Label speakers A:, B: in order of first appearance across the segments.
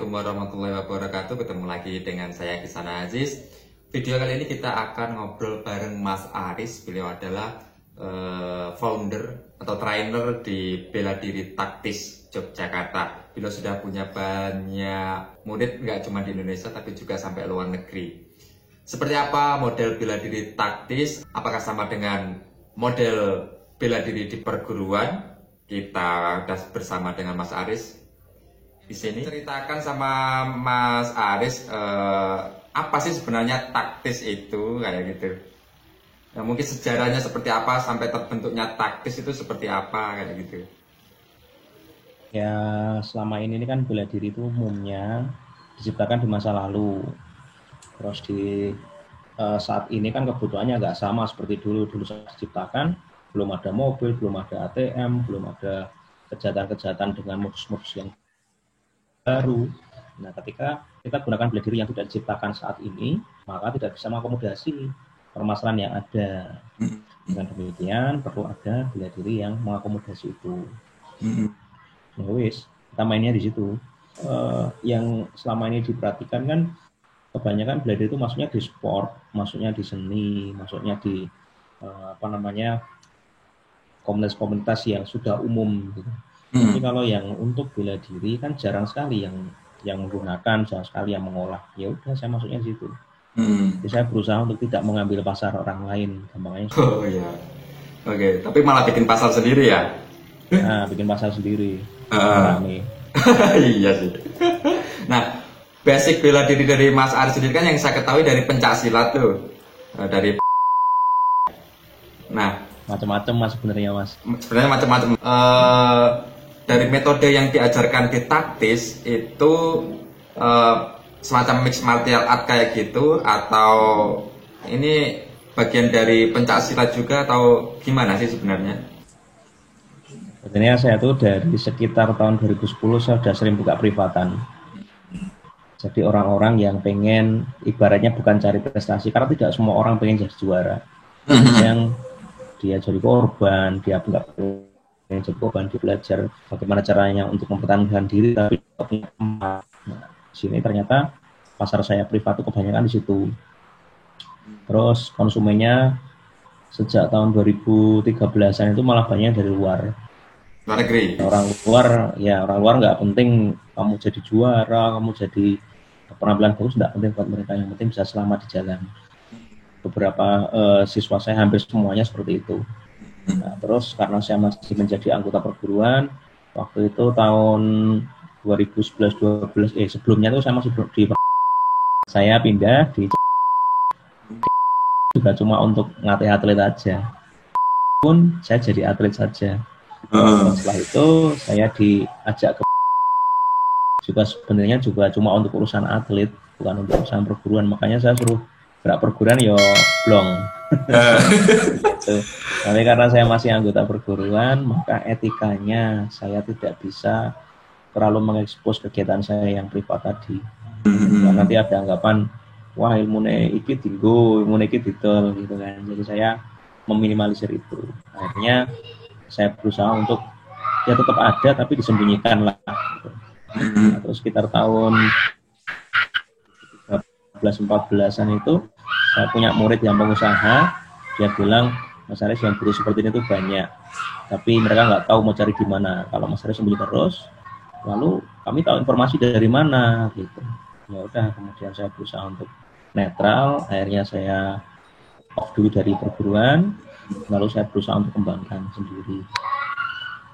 A: Assalamualaikum warahmatullahi wabarakatuh. Ketemu lagi dengan saya Kisana Aziz. Video kali ini kita akan ngobrol bareng Mas Aris. Beliau adalah founder atau trainer di Bela Diri Taktis Yogyakarta. Beliau sudah punya banyak murid, nggak cuma di Indonesia tapi juga sampai luar negeri. Seperti apa model bela diri taktis? Apakah sama dengan model bela diri di perguruan? Kita udah bersama dengan Mas Aris di sini. Ceritakan sama Mas Aris apa sih sebenarnya taktis itu kayak gitu. Ya, mungkin sejarahnya seperti apa sampai terbentuknya taktis itu seperti apa kayak gitu.
B: Ya, selama ini kan bela diri itu umumnya diciptakan di masa lalu. Terus di saat ini kan kebutuhannya nggak sama seperti dulu. Dulu saat diciptakan belum ada mobil, belum ada ATM, belum ada kejahatan-kejahatan dengan modus-modus yang baru. Nah, ketika kita gunakan bela diri yang tidak diciptakan saat ini, maka tidak bisa mengakomodasi permasalahan yang ada. Dengan demikian, perlu ada bela diri yang mengakomodasi itu. Nah, wis, kita mainnya di situ. Yang selama ini diperhatikan kan kebanyakan bela diri itu masuknya di sport, masuknya di seni, masuknya di komunitas-komunitas yang sudah umum gitu. Tapi kalau yang untuk bela diri kan jarang sekali yang menggunakan, jarang sekali yang mengolah. Ya udah, saya masuknya di situ. Jadi saya berusaha untuk tidak mengambil pasar orang lain, gampangnya.
A: Oh iya. Oke, tapi malah bikin pasar sendiri ya?
B: Nah, bikin pasar sendiri. Rame.
A: Iya sih. Nah, basic bela diri dari Mas Aris sendiri kan yang saya ketahui dari pencaksilat tuh. Dari Nah,
B: Macam-macam mas sebenarnya mas.
A: sebenarnya macam-macam. Dari metode yang diajarkan di taktis itu semacam mix martial art kayak gitu, atau ini bagian dari pencaksilat juga, atau gimana sih sebenarnya?
B: Sebenarnya saya tuh dari sekitar tahun 2010 saya sudah sering buka privatan. Jadi orang-orang yang pengen, ibaratnya bukan cari prestasi, karena tidak semua orang pengen jadi juara. Yang dia jadi korban, dia nggak pengen jadi korban, dia belajar bagaimana caranya untuk mempertahankan diri, tapi punya tempat. Nah, sini ternyata pasar saya privat itu kebanyakan di situ. Terus konsumennya sejak tahun 2013-an itu malah banyak dari luar.
A: Luar negeri.
B: Orang luar nggak penting kamu jadi juara, kamu jadi penampilan bagus, nggak penting buat mereka, yang penting bisa selamat di jalan. Beberapa siswa saya hampir semuanya seperti itu. Nah, terus karena saya masih menjadi anggota perguruan, waktu itu tahun 2011-12, sebelumnya tuh saya masih di, saya pindah di juga cuma untuk ngelatih atlet aja. Pun saya jadi atlet saja. Setelah itu saya diajak ke juga, sebenarnya juga cuma untuk urusan atlet, bukan untuk urusan perguruan. Makanya saya suruh gerak perguruan yo blong. Gitu. Tapi karena saya masih anggota perguruan, maka etikanya saya tidak bisa terlalu mengekspos kegiatan saya yang privat tadi. Karena nanti ada anggapan, wah ilmune iki tinggo, ilmune iki didol gitu kan. Jadi saya meminimalisir itu. Akhirnya saya berusaha untuk ya tetap ada tapi disembunyikan lah gitu. Nah, terus sekitar tahun 13-14an itu saya punya murid yang pengusaha, dia bilang, Mas Aris yang guru seperti ini tuh banyak, tapi mereka nggak tahu mau cari di mana. Kalau Mas Aris sembunyi terus, lalu kami tahu informasi dari mana gitu. Ya udah, kemudian saya berusaha untuk netral, akhirnya saya off dulu dari perguruan, lalu saya berusaha untuk kembangkan sendiri.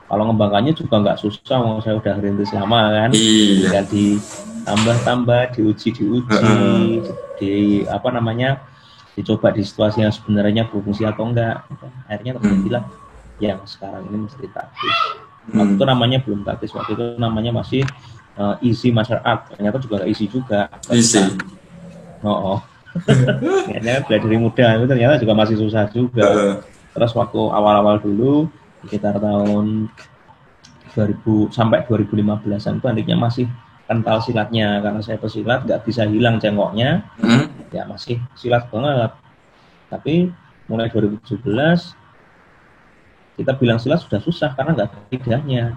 B: Kalau ngembangkannya juga nggak susah, saya udah rintis lama kan, tinggal ditambah-tambah, diuji, dicoba di situasi yang sebenarnya berfungsi atau enggak. Akhirnya terjadilah yang sekarang ini menjadi taktis. Waktu itu namanya belum taktis, waktu itu namanya masih easy martial art. Ternyata juga nggak easy juga.
A: Easy.
B: Kayaknya bela diri muda itu ternyata juga masih susah juga. Terus waktu awal-awal dulu sekitar tahun 2000 sampai 2015-an itu adiknya masih kental silatnya, karena saya pesilat nggak bisa hilang cengkoknya, ya masih silat banget. Tapi mulai 2017 kita bilang silat sudah susah karena nggak ada lidahnya.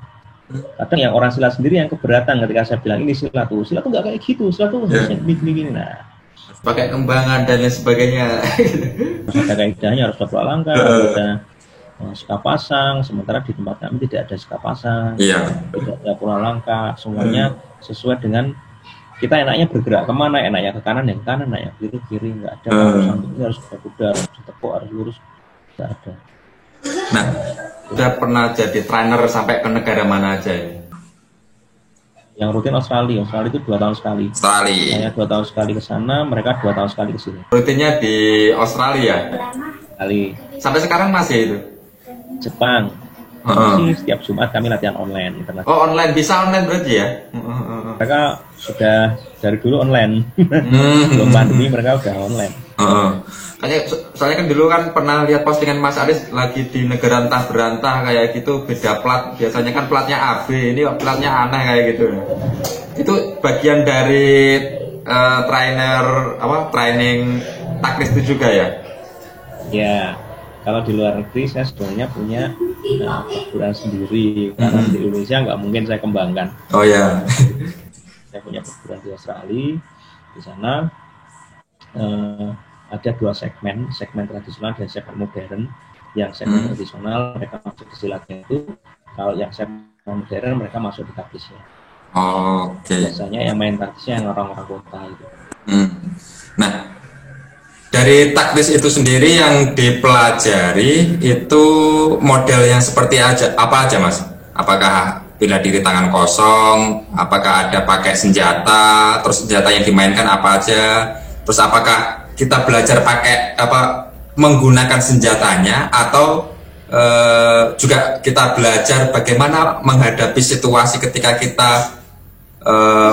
B: Kadang yang orang silat sendiri yang keberatan ketika saya bilang ini silat tuh nggak kayak gitu, silat tuh harusnya gini. Nah,
A: pakai kembangan dan lain sebagainya.
B: harus ada kaidahnya, harus ada langkah, harus ada sekapasang. Sementara di tempat kami tidak ada sekapasang, tidak ada pola langkah, semuanya sesuai dengan kita enaknya bergerak kemana, enaknya ke kanan yang kanan, enaknya kiri kiri, nggak ada harus kuda, harus ditekuk, harus lurus, nggak ada.
A: Nah, udah pernah jadi trainer sampai ke negara mana aja ini?
B: Yang rutin Australia itu 2 tahun sekali. Saya 2 tahun sekali ke sana, mereka 2 tahun sekali ke sini.
A: Rutinnya di Australia?
B: Kali.
A: Sampai sekarang masih itu?
B: Jepang. Masih setiap Jumat kami latihan online.
A: Oh, online, bisa online berarti ya?
B: Mereka sudah dari dulu online. Belum pandemi mereka udah online.
A: Soalnya kan dulu kan pernah lihat postingan Mas Aris lagi di negara entah berantah kayak gitu, beda plat. Biasanya kan platnya AB, ini platnya aneh kayak gitu. Itu bagian dari training taktis itu juga ya?
B: Ya, kalau di luar negeri saya sebenarnya punya perguruan sendiri, karena di Indonesia nggak mungkin saya kembangkan.
A: Oh ya.
B: Saya punya perguruan di Australia. Di sana ada 2 segmen tradisional dan segmen modern. Yang segmen tradisional mereka masuk ke silatnya itu, kalau yang segmen modern mereka masuk di taktisnya. Biasanya yang main taktisnya yang orang-orang kota itu.
A: Nah, dari taktis itu sendiri yang dipelajari itu model yang seperti apa aja Mas? Apakah bela diri tangan kosong? Apakah ada pakai senjata? Terus senjata yang dimainkan apa aja? Terus apakah kita belajar pakai menggunakan senjatanya atau juga kita belajar bagaimana menghadapi situasi ketika kita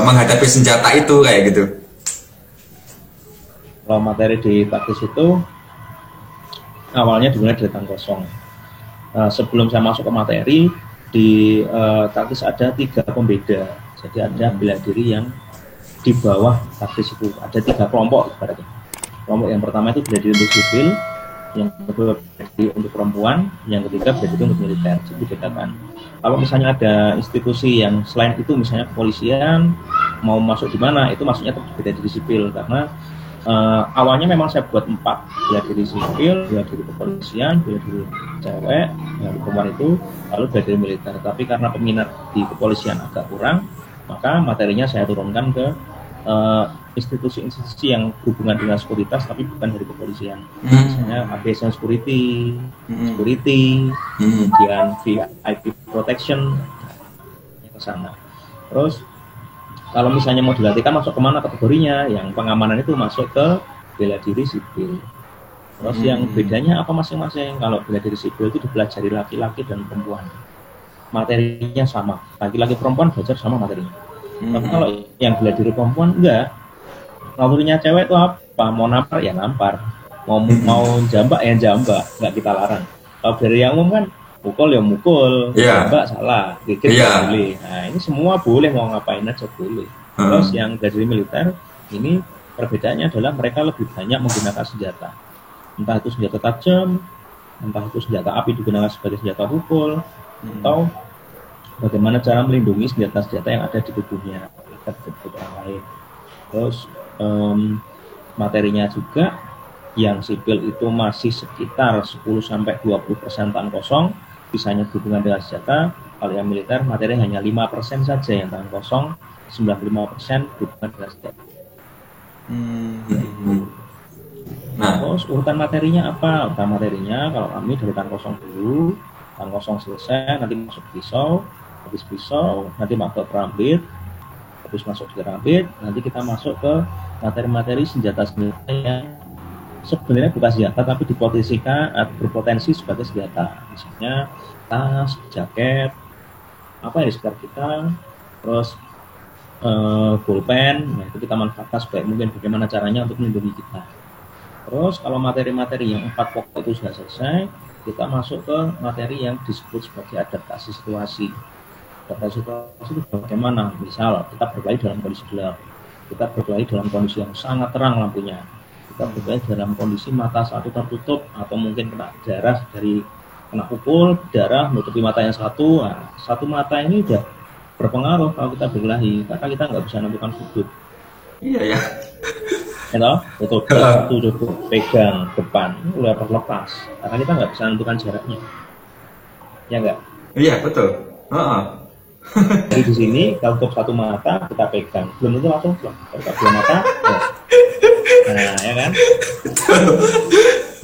A: menghadapi senjata itu kayak gitu?
B: Kalau materi di taktis itu awalnya dimulai dari tangan kosong. Sebelum saya masuk ke materi, di taktis ada 3 pembeda. Jadi ada bela diri yang di bawah taktis itu ada 3 kelompok ibaratnya. Kelompok yang pertama itu bela diri untuk sipil, yang kedua bela diri untuk perempuan, yang ketiga bela diri untuk militer. Jadi dibedakan. Kalau misalnya ada institusi yang selain itu, misalnya kepolisian mau masuk di mana, itu masuknya bela diri sipil, karena awalnya memang saya buat 4, bela diri sipil, bela diri kepolisian, bela diri cewek, yang perempuan itu, lalu bela diri militer. Tapi karena peminat di kepolisian agak kurang, maka materinya saya turunkan ke institusi-institusi yang berhubungan dengan sekuritas tapi bukan dari kepolisian. Misalnya ABSN Security, kemudian VIP Protection, ke sana. Terus kalau misalnya mau dilatihkan masuk kemana kategorinya, yang pengamanan itu masuk ke bela diri sipil. Terus yang bedanya apa masing-masing? Kalau bela diri sipil itu dipelajari laki-laki dan perempuan, materinya sama, laki-laki perempuan belajar sama materinya. Tapi kalau yang bela diri perempuan enggak, materinya cewek itu apa? Mau nampar ya nampar, mau jambak ya jambak, nggak kita larang. Kalau dari yang umum kan mukul ya mukul, jambak salah, gigit nggak boleh. Nah ini semua boleh, mau ngapain aja boleh. Terus yang dari militer ini perbedaannya adalah mereka lebih banyak menggunakan senjata, entah itu senjata tajam, entah itu senjata api digunakan sebagai senjata pukul, atau bagaimana cara melindungi senjata-senjata yang ada di tubuhnya dari orang lain. Terus materinya juga yang sipil itu masih sekitar 10-20% tangan kosong, sisanya berhubungan dengan senjata. Kalau yang militer materi hanya 5% saja yang tangan kosong, 95% berhubungan dengan senjata. Terus urutan materinya apa? Urutan materinya kalau kami dari tangan kosong dulu, tangan kosong selesai, nanti masuk pisau, habis pisau nanti masuk kerambit, habis masuk di kerambit nanti kita masuk ke materi-materi senjata-senjata yang sebenarnya bukan senjata tapi berpotensi sebagai senjata. Misalnya tas, jaket, apa ya di sekitar kita, terus pulpen, nah itu kita manfaatkan sebaik mungkin bagaimana caranya untuk melindungi kita. Terus kalau materi-materi yang 4 pokok itu sudah selesai, kita masuk ke materi yang disebut sebagai adaptasi situasi. Adaptasi situasi itu bagaimana? Misal kita berkelahi dalam kondisi gelap, kita berkelahi dalam kondisi yang sangat terang lampunya, kita berkelahi dalam kondisi mata satu tertutup atau mungkin kena darah dari kena pukul, darah menutupi mata yang satu. Nah, satu mata ini udah berpengaruh kalau kita berkelahi, karena kita nggak bisa menentukan sudut.
A: Iya ya.
B: Betul, satu cukup pegang depan, udah terlepas, karena kita nggak bisa menentukan jaraknya. Ya nggak?
A: Iya betul.
B: Jadi di sini kalau untuk satu mata kita pegang, belum tentu langsung kalau dua mata. Nah, ya kan?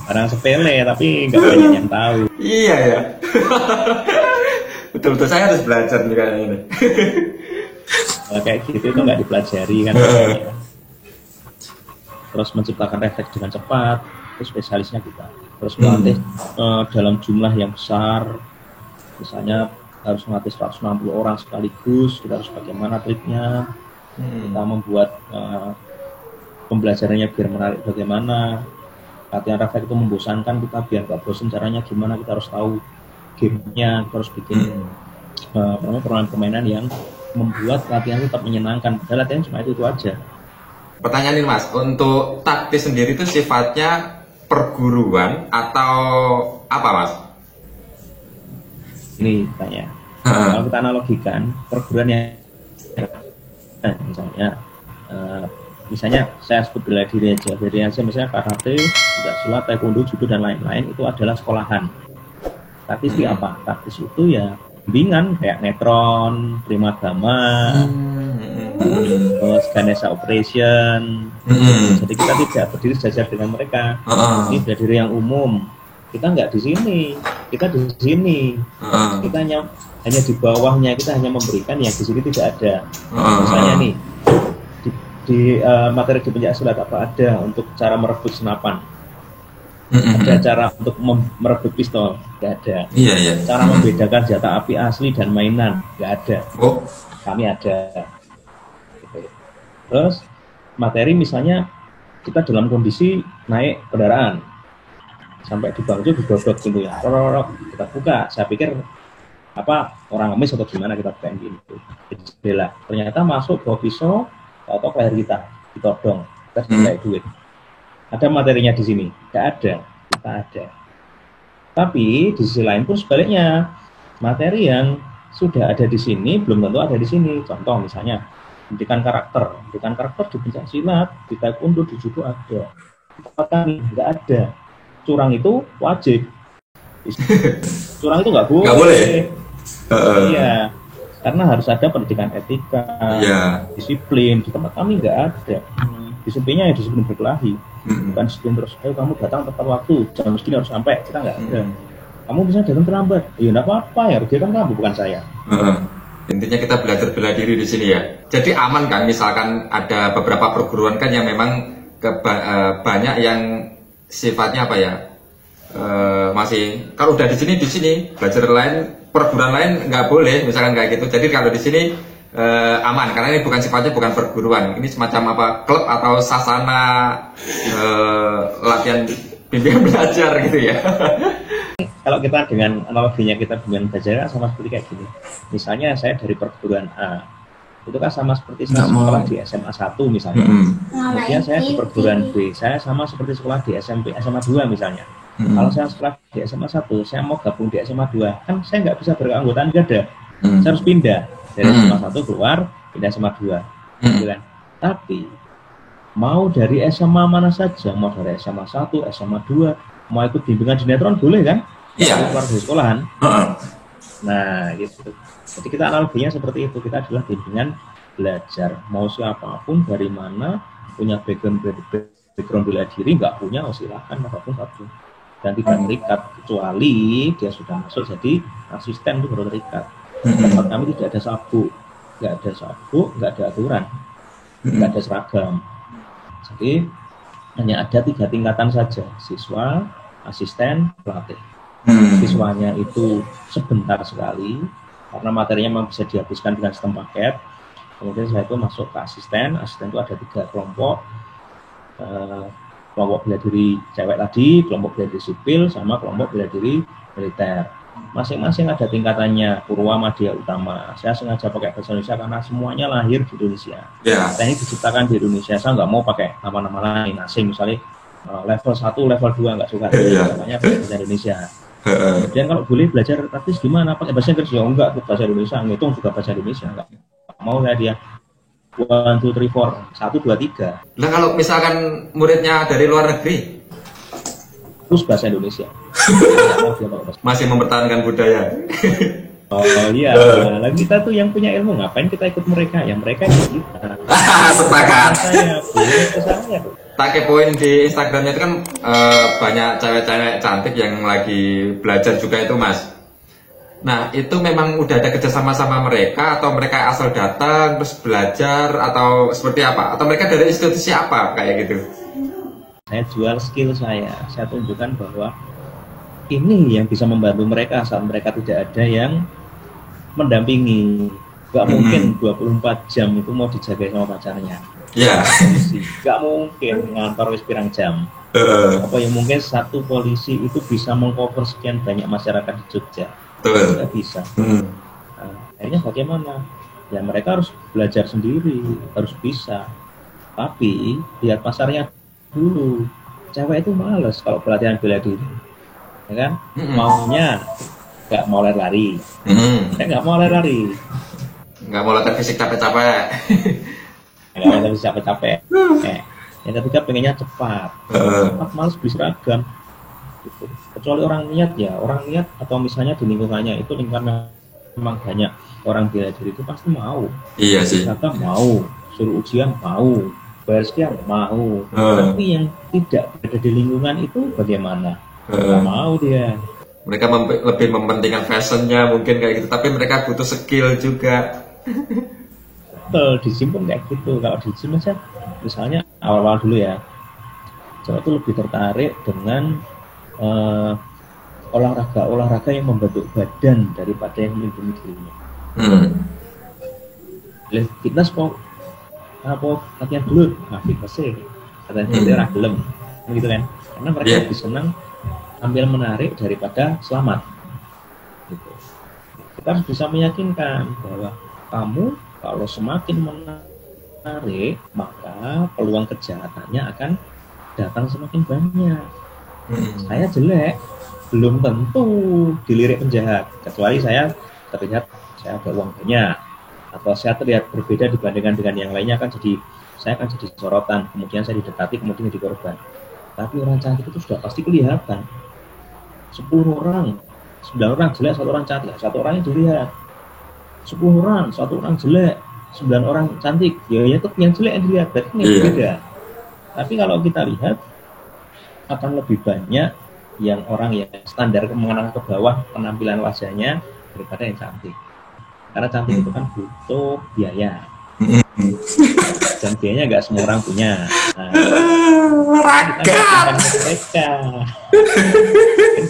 B: Barang sepele tapi nggak banyak yang tahu.
A: Iya ya. Betul-betul saya harus belajar nih kayaknya ini.
B: Kalau kayak gitu itu nggak dipelajari kan? Ya. Terus menciptakan refleks dengan cepat, itu spesialisnya kita. Terus melatih dalam jumlah yang besar, misalnya harus melatih 160 orang sekaligus, kita harus bagaimana triknya, kita membuat pembelajarannya biar menarik bagaimana, latihan refleks itu membosankan kita biar gak bosan, caranya gimana, kita harus tahu gamenya, kita harus bikin permainan-permainan yang membuat latihan tetap menyenangkan, padahal latihan cuma itu aja.
A: Pertanyaan ini Mas, untuk taktis sendiri itu sifatnya perguruan atau apa Mas?
B: Ini tanya. Kalau kita analogikan perguruan yang misalnya saya sebut bela diri aja, misalnya karate, silat, taekwondo, judo dan lain-lain itu adalah sekolahan. Taktis itu apa? Taktis itu ya bimbingan kayak netron, primagama, terus Ganesha Operation. Jadi kita tidak berdiri sejajar dengan mereka. Ini bela diri yang umum. Kita nggak di sini, kita di sini. Kita hanya di bawahnya, kita hanya memberikan yang di sini tidak ada. Misalnya nih di materi di pencak silat apa ada untuk cara merebut senapan, ada cara untuk merebut pistol, nggak ada. Cara membedakan senjata api asli dan mainan, nggak ada. Kami ada. Terus materi misalnya kita dalam kondisi naik kendaraan sampai di bangku didodok gitu ya, kita buka, saya pikir orang ngemis atau gimana, kita bukain gitu, jendela, ternyata masuk bawa pisau atau leher kita ditodong, kita dibeli duit. Ada materinya di sini? Nggak ada, kita ada. Tapi di sisi lain pun sebaliknya, materi yang sudah ada di sini belum tentu ada di sini. Contoh misalnya pendidikan karakter di pencak silat, di taekwondo, di judo ada, di nggak ada. Curang itu wajib. Curang itu nggak boleh. Iya, karena harus ada pendidikan etika, disiplin. Di tempat kami nggak ada. Disiplinnya ya disiplin berkelahi, bukan disiplin terus. Ayo kamu datang tepat waktu, jam segini harus sampai. Kita nggak ada. Kamu bisa datang terlambat, ya nggak apa-apa, ya rugikan kamu bukan saya.
A: Intinya kita belajar bela diri di sini ya. Jadi aman kan, misalkan ada beberapa perguruan kan yang memang banyak yang sifatnya apa ya, masih kalau udah di sini belajar lain, perguruan lain nggak boleh, misalkan kayak gitu. Jadi kalau di sini aman karena ini bukan sifatnya bukan perguruan, ini semacam apa, klub atau sasana latihan bimbingan belajar gitu ya.
B: Kalau kita dengan analoginya kita bimbingan belajar sama seperti kayak gini. Misalnya saya dari perguruan A, itu kan sama seperti saya sekolah di SMA 1 misalnya. Kemudian saya di perguruan B, saya sama seperti sekolah di SMP SMA 2 misalnya. Kalau saya sekolah di SMA 1, saya mau gabung di SMA 2, kan saya nggak bisa berkeanggotaan, nggak ada. Saya harus pindah dari SMA 1 keluar, pindah SMA 2. Gitu kan? Tapi mau dari SMA mana saja, mau dari SMA 1, SMA 2, mau ikut bimbingan sinetron boleh kan?
A: Iya.
B: Keluar dari sekolahan. Nah, gitu. Jadi kita analoginya seperti itu, kita adalah bimbingan belajar. Mau siapapun dari mana, punya background bela diri, nggak punya, silakan apapun satu. Dan tidak terikat, kecuali dia sudah masuk jadi asisten itu baru terikat. Tempat kami tidak ada sabuk, nggak ada aturan, nggak ada seragam. Jadi hanya ada 3 tingkatan saja, siswa, asisten, pelatih. Siswanya itu sebentar sekali, karena materinya memang bisa dihabiskan dengan sistem paket. Kemudian saya itu masuk ke asisten itu ada 3 kelompok, kelompok bela diri cewek tadi, kelompok bela diri sipil, sama kelompok bela diri militer. Masing-masing ada tingkatannya, Purwa, Madya, Utama. Saya sengaja pakai bahasa Indonesia karena semuanya lahir di Indonesia. Teknik diciptakan di Indonesia, saya nggak mau pakai nama-nama lain asing, misalnya level 1, level 2, nggak suka. Namanya bahasa Indonesia. Kemudian kalau boleh belajar praktis gimana? Pakai bahasa Inggris ya enggak, bahasa Indonesia, ngitung juga bahasa Indonesia enggak. Mau lah dia 1, 2, 3, 4, 1, 2, 3.
A: Nah kalau misalkan muridnya dari luar negeri,
B: Terus bahasa Indonesia.
A: masih mempertahankan budaya.
B: Oh iya, nah, kita tuh yang punya ilmu, ngapain kita ikut mereka? Ya mereka ikut kita.
A: Sepakat.
B: Saya, ke saya.
A: Tak kepoin di Instagramnya itu kan banyak cewek-cewek cantik yang lagi belajar juga itu Mas. Nah itu memang udah ada kerjasama sama mereka atau mereka asal datang terus belajar atau seperti apa? Atau mereka dari institusi apa kayak gitu?
B: Saya jual skill saya tunjukkan bahwa ini yang bisa membantu mereka saat mereka tidak ada yang mendampingi. Gak mungkin 24 jam itu mau dijaga sama pacarnya.
A: Ya.
B: Gak mungkin ngantor wis pirang jam. Apa yang mungkin satu polisi itu bisa mengcover sekian banyak masyarakat di Jogja? Tidak bisa. Nah, akhirnya bagaimana? Ya mereka harus belajar sendiri, harus bisa. Tapi lihat pasarnya dulu. Cewek itu males kalau pelatihan bela diri, ya kan? Maunya nggak mau lari-lari, nggak mau lari-lari,
A: nggak mau latihan fisik capek-capek,
B: nggak mau latihan fisik capek-capek. Yang ketiga pengennya cepat, males beli seragam. Gitu. Kecuali orang niat ya, orang niat atau misalnya di lingkungannya itu lingkungan memang banyak orang bela diri itu pasti mau.
A: Iya sih.
B: Kata mau, suruh ujian mau, bayar sekian mau. Tapi yang tidak berada di lingkungan itu bagaimana? Nggak mau dia.
A: Mereka lebih mementingkan fashionnya mungkin kayak gitu, tapi mereka butuh skill juga.
B: Betul, di gym pun kayak gitu. Kalau di gym aja, misalnya awal-awal dulu ya, cewek itu lebih tertarik dengan olahraga yang membentuk badan daripada yang melindungi dirinya. Fitness kok apa latihan dulu, fitness sih, katanya dia ragilem, gitu kan? Karena mereka lebih senang ambil menarik daripada selamat. Gitu. Kita harus bisa meyakinkan bahwa kamu kalau semakin menarik, maka peluang kejahatannya akan datang semakin banyak. Saya jelek, belum tentu dilirik penjahat, kecuali saya terlihat saya ada uang banyak, atau saya terlihat berbeda dibandingkan dengan yang lainnya, saya akan jadi sorotan, kemudian saya didekati, kemudian jadi korban. Tapi orang cantik itu sudah pasti kelihatan. 10 orang, 9 orang jelek, 1 orang cantik, 1 orang yang dilihat. 10 orang, 1 orang jelek, 9 orang cantik, ya itu yang jelek yang dilihat, berarti ini beda. Tapi kalau kita lihat akan lebih banyak yang orang yang standar menengah ke bawah penampilan wajahnya daripada yang cantik. Karena cantik itu kan butuh biaya. Dan biayanya nggak semua orang punya. Nah, kita nggak mereka.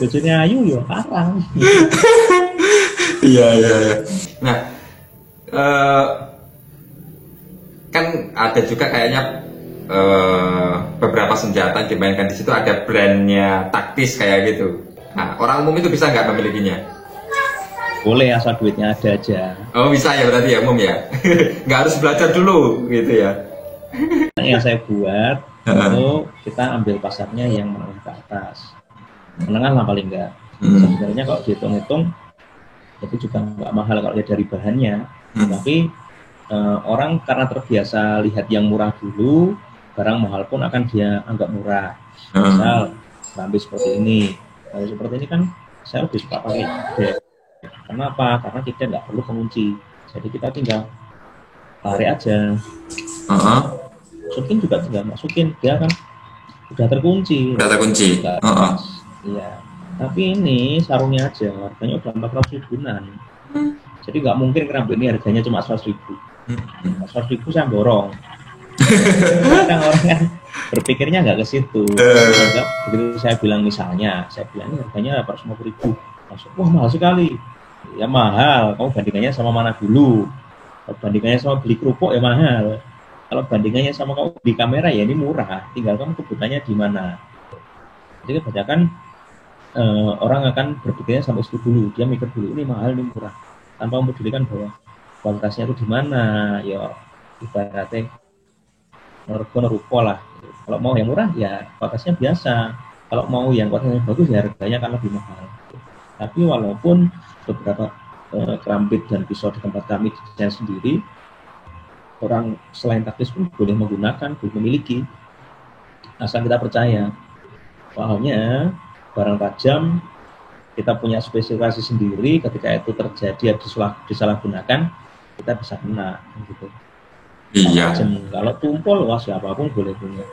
B: Bojone ayu ya parang.
A: Iya. Nah, kan ada juga kayaknya beberapa senjata yang dimainkan di situ ada brandnya taktis kayak gitu. Nah, orang umum itu bisa nggak memilikinya?
B: Boleh, asal duitnya ada aja.
A: Oh bisa ya, berarti ya umum ya. Nggak harus belajar dulu gitu ya.
B: Yang saya buat itu kita ambil pasarnya yang menengah ke atas, menengah lah paling enggak. Sebenarnya kalau dihitung-hitung itu juga nggak mahal kalau dari bahannya, tapi orang karena terbiasa lihat yang murah dulu, barang mahal pun akan dia anggap murah. Misal lambe seperti ini, kan saya lebih suka pakai bag. Kenapa? Karena kita nggak perlu pengunci, jadi kita tinggal tarik aja. Masukin juga tinggal masukin, dia kan udah terkunci. Iya. Tapi ini sarungnya aja harganya udah 400 ribuan. Jadi nggak mungkin keramik ini harganya cuma 100 ribu. 100 ribu saya borong. Kadang orang kan berpikirnya nggak ke situ. Begitu saya bilang misalnya, ini harganya 450 ribu. Langsung, wah mahal sekali. Ya mahal, kamu bandingannya sama mana dulu? Kalau bandingannya sama beli kerupuk ya mahal. Kalau bandingannya sama kamu beli kamera ya ini murah. Tinggal kamu kebutuhannya di mana. Jadi kebanyakan orang akan berpikirnya sampai situ dulu. Dia mikir dulu ini mahal, ini murah. Tanpa mempedulikan bahwa kualitasnya itu di mana. Ya ibaratnya rupo lah. Kalau mau yang murah ya kualitasnya biasa. Kalau mau yang kualitasnya bagus ya harganya akan lebih mahal. Tapi walaupun beberapa kerambit dan pisau di tempat kami desain sendiri, orang selain taktis pun boleh menggunakan, boleh memiliki, asal kita percaya. Soalnya barang tajam kita punya spesifikasi sendiri, ketika itu terjadi disalahgunakan, kita bisa kena gitu.
A: Iya.
B: Kalau tumpul, wah siapapun boleh punya.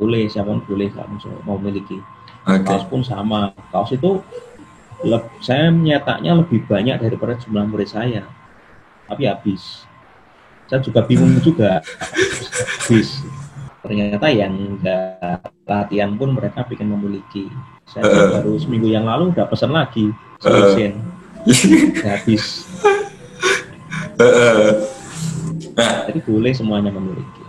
B: Boleh, siapapun boleh kalau mau memiliki. Kaos pun sama. Kaos itu saya nyetaknya lebih banyak daripada jumlah murid saya, tapi habis. Saya juga bingung juga, habis. Ternyata yang nggak latihan pun mereka bikin memiliki. Saya baru seminggu yang lalu udah pesan lagi, selesai, habis. Jadi boleh semuanya memiliki.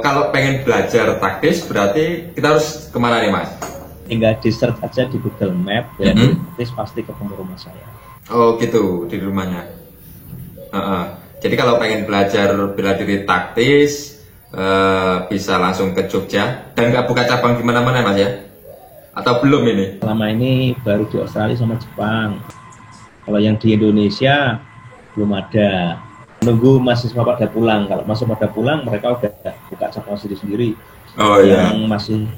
A: Kalau pengen belajar taktis berarti kita harus kemana nih Mas?
B: Tinggal di search aja di Google Map, ya taktis pasti ketemu rumah saya.
A: Oh gitu, di rumahnya. Jadi kalau pengen belajar bela diri taktis bisa langsung ke Jogja dan nggak buka cabang di mana-mana Mas ya? Atau belum ini?
B: Selama ini baru di Australia sama Jepang. Kalau yang di Indonesia belum ada. Nunggu mahasiswa pada pulang. Kalau mahasiswa pada pulang, mereka udah buka cabang sendiri-sendiri. Yang masih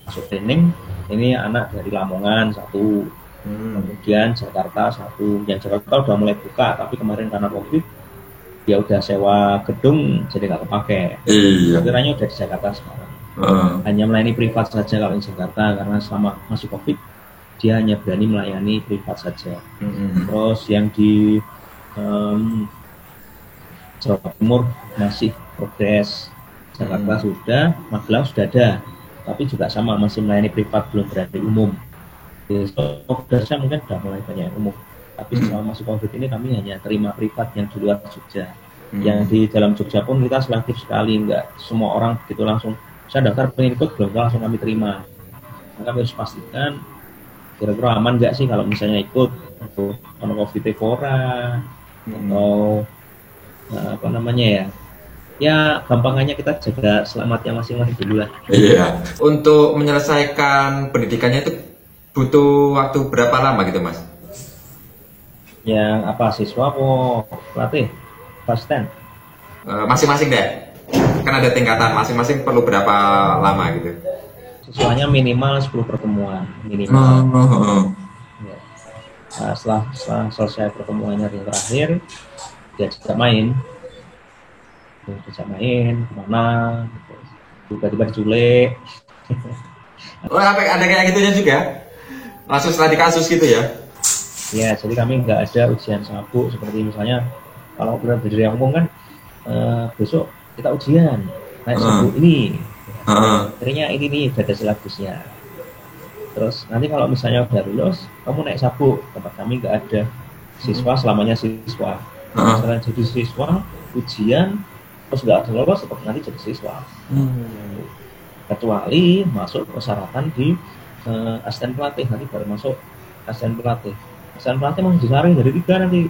B: masuk training, ini anak dari Lamongan satu, kemudian Jakarta satu. Yang Jakarta udah mulai buka, tapi kemarin karena COVID, ya udah sewa gedung jadi nggak kepake. Kiranya udah di Jakarta sekarang. Hanya melayani privat saja kalau di Jakarta, karena selama masih COVID dia hanya berani melayani privat saja. Terus yang di Jawa Timur masih progres, Jakarta sudah, Magelang sudah ada, tapi juga sama masih melayani privat, belum berani umum. Progresnya mungkin sudah mulai banyak yang umum, tapi selama masih COVID ini kami hanya terima privat yang di luar Jogja. Yang di dalam Jogja pun kita selektif sekali, enggak semua orang begitu langsung saya daftar pengen ikut, belum langsung kami terima. Maka kami harus pastikan kira-kira aman nggak sih kalau misalnya ikut untuk COVID Evora atau apa namanya ya gampangannya kita jaga selamatnya masing-masing dulu lah.
A: Iya. Untuk menyelesaikan pendidikannya itu butuh waktu berapa lama gitu Mas?
B: Yang apa, siswa atau pelatih? Asisten?
A: Masing-masing deh. Kan ada tingkatan, masing-masing perlu berapa lama gitu?
B: Siswanya minimal 10 pertemuan minimal. Ya. Nah, setelah selesai pertemuannya yang terakhir, diajak main kemana, tiba-tiba diculik.
A: Ada kayak gitunya juga? Langsung setelah di kasus gitu ya?
B: Ya, jadi kami nggak ada ujian sabuk seperti misalnya kalau bela diri yang umum kan besok kita ujian naik sabuk ini, akhirnya ini nih udah ada silabusnya. Terus nanti kalau misalnya udah lulus, kamu naik sabuk. Tempat kami nggak ada siswa selamanya siswa. Sekarang jadi siswa, ujian, terus nggak lolos, tetap nanti jadi siswa. Kecuali masuk persyaratan di asisten pelatih, nanti baru masuk asisten pelatih. Asisten pelatih masih disaring dari 3 nanti.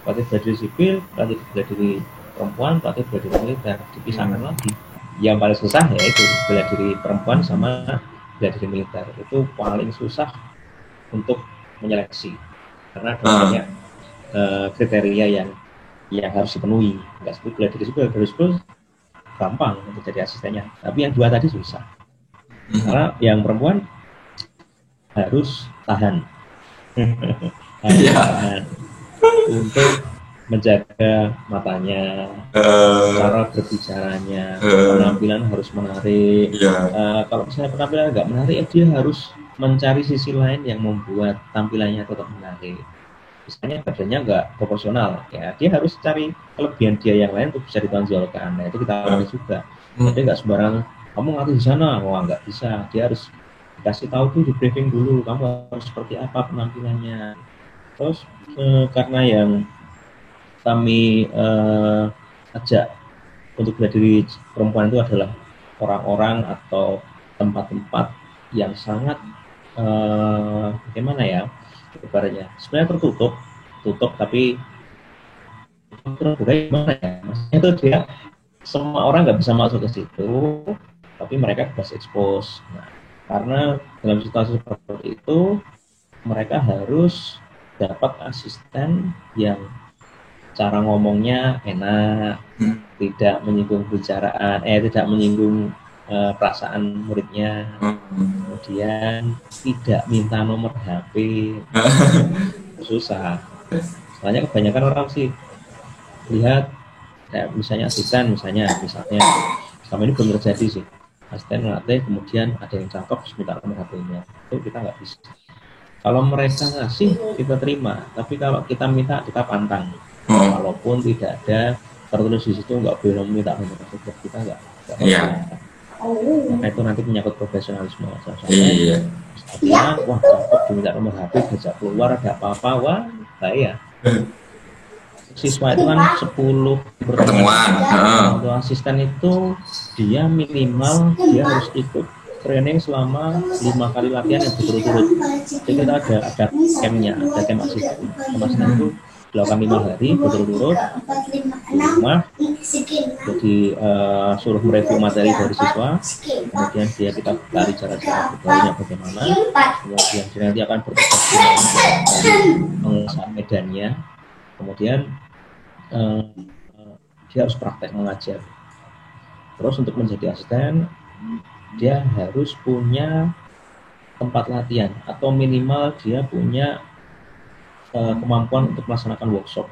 B: Pelatih bela diri sipil, pelatih bela diri perempuan, pelatih bela diri militer, dipisahkan lagi. Yang paling susah ya itu bela diri perempuan sama bela diri militer. Itu paling susah untuk menyeleksi karena banyak kriteria yang harus dipenuhi. Nggak seperti bela diri sipil, bela diri gampang untuk jadi asistennya. Tapi yang 2 tadi susah. Karena yang perempuan harus tahan. Tahan untuk menjaga matanya, cara berbicaranya, penampilan harus menarik. Kalau misalnya penampilan nggak menarik, dia harus mencari sisi lain yang membuat tampilannya tetap menarik. Misalnya badannya nggak proporsional, ya dia harus cari kelebihan dia yang lain untuk bisa ditonjolkan. Nah itu kita latih juga. Jadi nggak sembarang kamu ngatih di sana, wah nggak bisa. Dia harus dikasih tahu tuh, di briefing dulu, kamu harus seperti apa penampilannya. Terus karena yang kami ajak untuk bela diri perempuan itu adalah orang-orang atau tempat-tempat yang sangat bagaimana ya ibaratnya, sebenarnya tertutup tapi terbuka gimana ya, maksudnya itu dia semua orang nggak bisa masuk ke situ, tapi mereka bebas expose. Nah, Karena dalam situasi seperti itu mereka harus dapat asisten yang cara ngomongnya enak, tidak menyinggung tidak menyinggung perasaan muridnya, kemudian tidak minta nomor HP, susah. Soalnya kebanyakan orang sih lihat kayak misalnya asisten misalnya selama ini belum terjadi sih, asisten ngelatih kemudian ada yang cakep terus minta nomor HP-nya, itu kita nggak bisa. Kalau mereka ngasih kita terima, tapi kalau kita minta kita pantang. Walaupun tidak ada tertulis di situ nggak boleh minta nomor HP, kita nggak Maka itu nanti menyangkut profesionalisme. Soalnya wah cakep diminta nomor HP, diajak keluar ada apa-apa, wah bahaya. Siswa itu kan 10 pertemuan. Untuk asisten itu dia minimal dia harus ikut training selama 5 kali latihan yang berturut-turut. Jadi kita ada campnya, ada camp asisten. Camp asisten itu 5 hari berturut-turut di rumah. Jadi suruh mereview materi dari siswa, kemudian kita cari cara-cara bergaulnya bagaimana, kemudian dia nanti akan bertugas mengasah medannya, kemudian dia harus praktek mengajar. Terus untuk menjadi asisten dia harus punya tempat latihan atau minimal dia punya kemampuan untuk melaksanakan workshop.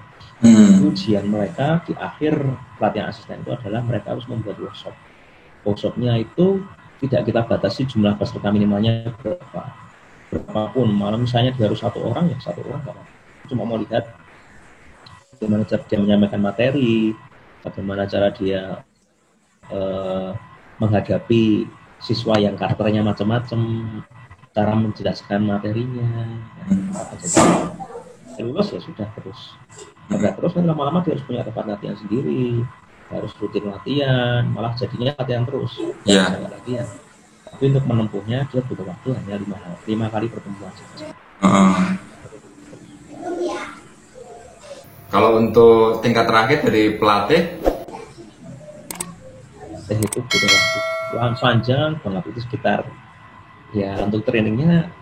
B: Ujian mereka di akhir pelatihan asisten itu adalah mereka harus membuat workshop. Workshopnya itu tidak kita batasi jumlah peserta minimalnya berapapun. Malah misalnya dia harus 1 orang ya 1 orang apa. Cuma mau lihat bagaimana cara dia menyampaikan materi, bagaimana cara dia menghadapi siswa yang karakternya macam-macam, cara menjelaskan materinya. Lulus ya sudah terus. Terus kan lama-lama dia harus punya tempat latihan sendiri, harus rutin latihan, malah jadinya latihan terus. Latihan. Tapi untuk menempuhnya dia butuh waktu hanya 5 kali pertemuan saja.
A: Kalau untuk tingkat terakhir dari pelatih
B: itu butuh waktu panjang banget, itu sekitar ya untuk trainingnya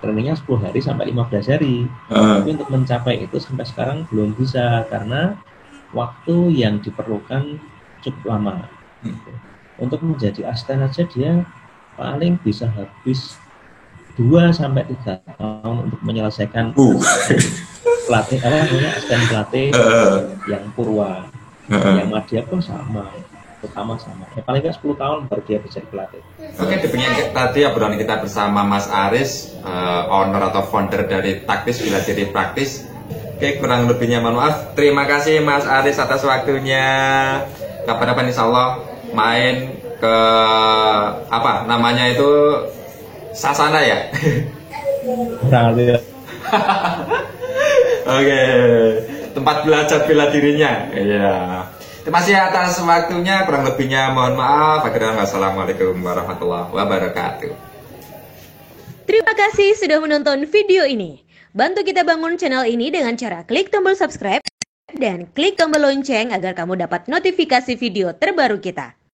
B: 10 hari sampai 15 hari. Tapi untuk mencapai itu sampai sekarang belum bisa karena waktu yang diperlukan cukup lama. Untuk menjadi asisten aja dia paling bisa habis 2-3 tahun untuk menyelesaikan pelatih asisten pelatih yang purwa, yang madya pun sama. Paling nggak 10 tahun baru dia bisa pelatih.
A: Oke, demikian tadi obrolan kita bersama Mas Aris, owner atau founder dari Taktis Bela Diri Praktis. Oke, kurang lebihnya mohon maaf. Terima kasih Mas Aris atas waktunya. Kapan-kapan insya Allah main ke apa namanya itu Sasana ya. Oke, tempat belajar bela dirinya. Iya. Terima kasih atas waktunya, kurang lebihnya mohon maaf. Wassalamualaikum warahmatullahi wabarakatuh.
C: Terima kasih sudah menonton video ini. Bantu kita bangun channel ini dengan cara klik tombol subscribe dan klik tombol lonceng agar kamu dapat notifikasi video terbaru kita.